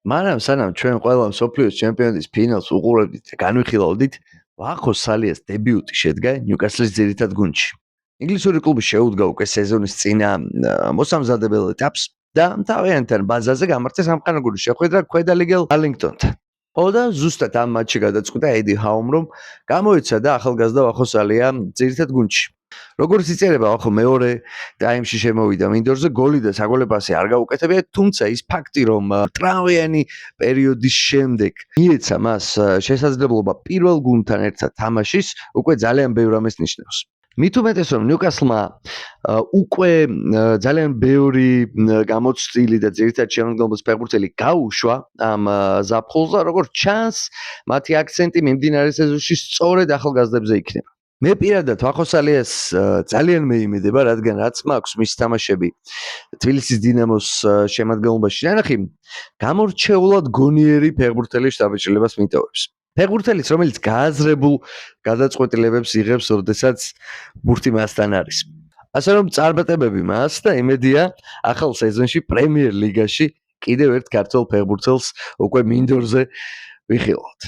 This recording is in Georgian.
მაგრამ სანამ ჩვენ ყველა მსოფლიოს ჩემპიონატის ფინალს უყურებდით და განვიხილავდით, ვახო სალიას დებიუტი შედგა ნიუკასლის ძირითად გუნდში. ინგლისური კლუბი შეუდგა უკვე სეზონის წინა მოსამზადებელ ეტაპს და თავიანთან ბაზაზე გამართეს სამყაროგული შეხვედრა ქვედალიგელ არლინგტონთან. და ზუსტად ამ მატჩში გადაწყვიტა ედი ჰაუმ, რომ გამოეცა და ახალგაზრდა ვახო სალია ძირითად გუნდში. როგორც იწერება, ახო მეორე ტაიმში შემოვიდა მინდორზე გოლი და საგოლე პასი არ გაუკეთებია, თუმცა ის ფაქტი, რომ ტრამვიანი პერიოდის შემდეგ მიეცა მას შესაძლებლობა პირველ გუნდთან ერთად თამაშის, უკვე ძალიან ბევრ ამას ნიშნავს. მით უმეტეს რომ ნიუკასლმა უკვე ძალიან ბევრი გამოცდილი და ძირითადად შემადგენლობის ფეხბურთელი გაუშვა ამ ზაფხულს და როგორც ჩანს, მათი აქცენტი მიმდინარე სეზონში სწორედ ახალგაზრდებზე იქნება. მე პირადად ვახო სალიას ძალიან მეიმედება, რადგან რაც მაქვს მის თამაშები თბილისის დინამოს შემადგენლობაში ნახი, გამორჩეულად გონიერი ფეხბურთელის შთაბეჭდილებას მიტოვებს. ფეხბურთელიც, რომელიც გააზრებულ გადაწყვეტილებებს იღებს, როდესაც ბურთი მასთან არის. ასე რომ წარმატებები მას და იმედია ახალ სეზონში პრემიერ ლიგაში კიდევ ერთ ქართველ ფეხბურთელს უკვე მინდორზე ვიხილავთ.